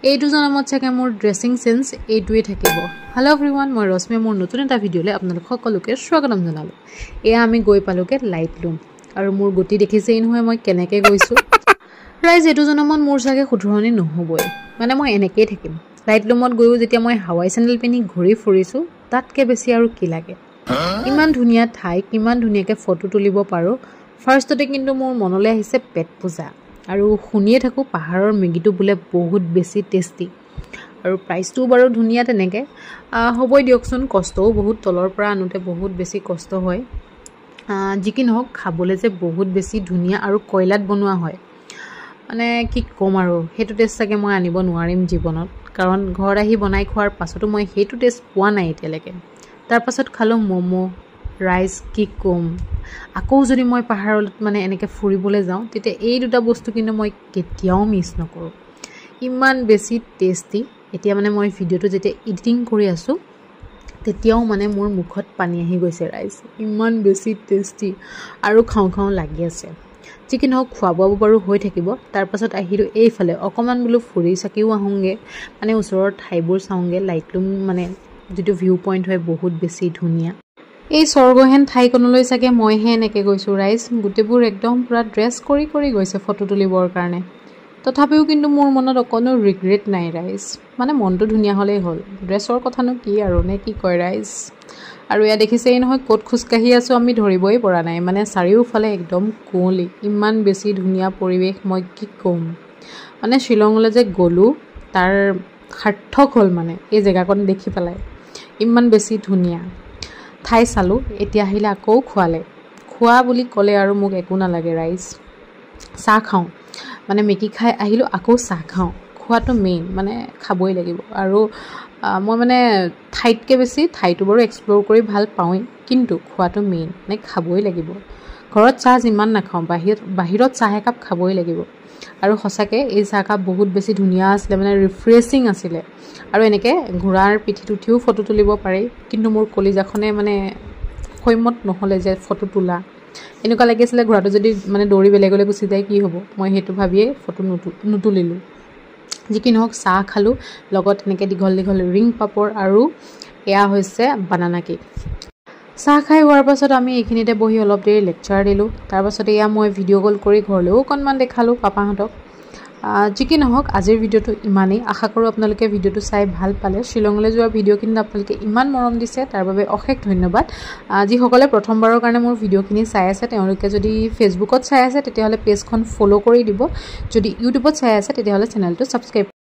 এইটো জনমত চাগে মোৰ ড্ৰেছিং সেন্স এইটোৱে থাকিব। হেল্ল' এভৰিৱান, মই ৰশ্মি মোৰ নতুন এটা ভিডিঅ'লৈ আপোনালোক সকলোকে স্বাগতম জনালোঁ। এয়া আমি গৈ পালোঁগৈ লাইটলুম, আৰু মোৰ গতি দেখিছেই নহয় মই কেনেকৈ গৈছোঁ। ৰাইজ এইটো জনমত মোৰ চাগে শুধৰণি নহ'বই, মানে মই এনেকৈয়ে থাকিম। লাইটলুমত গৈও যেতিয়া মই হাৱাই চেণ্ডেল পিন্ধি ঘূৰি ফুৰিছোঁ, তাতকৈ বেছি আৰু কি লাগে। ইমান ধুনীয়া ঠাই, কিমান ধুনীয়াকৈ ফটো তুলিব পাৰোঁ। ফাৰ্ষ্টতে কিন্তু মোৰ মনলৈ আহিছে পেট পূজা, আৰু শুনিয়ে থাকোঁ পাহাৰৰ মেগীটো বোলে বহুত বেছি টেষ্টি, আৰু প্ৰাইচটোও বাৰু ধুনীয়া তেনেকৈ। হ'বই দিয়কচোন, কষ্টও বহুত, তলৰ পৰা আনোতে বহুত বেছি কষ্ট হয়। যি কি নহওক খাবলৈ যে বহুত বেছি ধুনীয়া, আৰু কয়লাত বনোৱা হয়। মানে কি ক'ম আৰু, সেইটো টেষ্ট চাগে মই আনিব নোৱাৰিম জীৱনত, কাৰণ ঘৰত আহি বনাই খোৱাৰ পাছতো মই সেইটো টেষ্ট পোৱা নাই এতিয়ালৈকে। তাৰপাছত খালোঁ ম'ম'। ৰাইচ কি ক'ম, আকৌ যদি মই পাহাৰত মানে এনেকৈ ফুৰিবলৈ যাওঁ তেতিয়া এই দুটা বস্তু কিন্তু মই কেতিয়াও মিছ নকৰোঁ। ইমান বেছি টেষ্টি। এতিয়া মানে মই ভিডিঅ'টো যেতিয়া এডিটিং কৰি আছোঁ তেতিয়াও মানে মোৰ মুখত পানী আহি গৈছে ৰাইজ, ইমান বেছি টেষ্টি, আৰু খাওঁ খাওঁ লাগি আছে। যি কি নহওক খোৱা বোৱাবোৰ বাৰু হৈ থাকিব। তাৰপাছত আহিলোঁ এইফালে, অকণমান বোলো ফুৰি চাকিও আহোঁগৈ, মানে ওচৰৰ ঠাইবোৰ চাওঁগৈ। লাইটলুম মানে যিটো ভিউ পইণ্ট হয় বহুত বেছি ধুনীয়া। এই স্বৰ্গহেন ঠাইখনলৈ চাগে মইহে এনেকৈ গৈছোঁ ৰাইজ। গোটেইবোৰ একদম পূৰা ড্ৰেছ কৰি কৰি গৈছে ফটো তুলিবৰ কাৰণে। তথাপিও কিন্তু মোৰ মনত অকণো ৰিগ্ৰেট নাই ৰাইজ, মানে মনটো ধুনীয়া হ'লেই হ'ল। ড্ৰেছৰ কথানো কি আৰু, নে কি কয় ৰাইজ। আৰু এয়া দেখিছেই নহয় ক'ত খোজকাঢ়ি আছোঁ আমি ধৰিবই পৰা নাই, মানে চাৰিওফালে একদম কুঁৱলী, ইমান বেছি ধুনীয়া পৰিৱেশ, মই কি ক'ম। মানে শ্বিলঙলৈ যে গ'লোঁ তাৰ সাৰ্থক হ'ল মানে এই জেগাকণ দেখি পেলাই, ইমান বেছি ধুনীয়া ঠাই চালোঁ। এতিয়া আহিলে আকৌ খোৱা বুলি ক'লে আৰু মোক একো নালাগে ৰাইজ। চাহ খাওঁ, মানে মেগী খাই আহিলোঁ, আকৌ চাহ খাওঁ। খোৱাটো মেইন, মানে খাবই লাগিব। আৰু মই মানে ঠাইতকৈ বেছি ঠাইটো বাৰু এক্সপ্ল'ৰ কৰি ভাল পাওঁৱেই, কিন্তু খোৱাটো মেইন, মানে খাবই লাগিব। ঘৰত চাহ যিমান নাখাওঁ, বাহিৰত চাহ একাপ খাবই লাগিব। আৰু সঁচাকৈ এই চাহকাপ বহুত বেছি ধুনীয়া আছিলে, মানে ৰিফ্ৰেছিং আছিলে। আৰু এনেকৈ ঘোঁৰাৰ পিঠিত উঠিও ফটো তুলিব পাৰি, কিন্তু মোৰ কলিজাখনে মানে সৈমত নহ'লে যে ফটো তোলা। এনেকুৱা লাগিছিলে ঘোঁৰাটো যদি মানে দৌৰি বেলেগলৈ গুচি যায় কি হ'ব, মই সেইটো ভাবিয়ে ফটো নুতুলিলোঁ। যি কি নহওক চাহ খালোঁ, লগত এনেকৈ দীঘল দীঘল ৰিং পাপৰ, আৰু এয়া হৈছে বানানা কেক। চাহ খাই হোৱাৰ পাছত আমি এইখিনিতে বহি অলপ দেৰি লেকচাৰ দিলোঁ। তাৰপাছত এয়া মই ভিডিঅ' কল কৰি ঘৰলৈও অকণমান দেখালোঁ পাপাহঁতক। যি কি নহওক আজিৰ ভিডিঅ'টো ইমানেই। আশা কৰোঁ আপোনালোকে ভিডিঅ'টো চাই ভাল পালে। শ্বিলঙলৈ যোৱাৰ ভিডিঅ'খিনিত আপোনালোকে ইমান মৰম দিছে, তাৰ বাবে অশেষ ধন্যবাদ। যিসকলে প্ৰথমবাৰৰ কাৰণে মোৰ ভিডিঅ'খিনি চাই আছে, তেওঁলোকে যদি ফেচবুকত চাই আছে তেতিয়াহ'লে পেজখন ফ'ল' কৰি দিব। যদি ইউটিউবত চাই আছে তেতিয়াহ'লে চেনেলটো ছাবস্ক্ৰাইব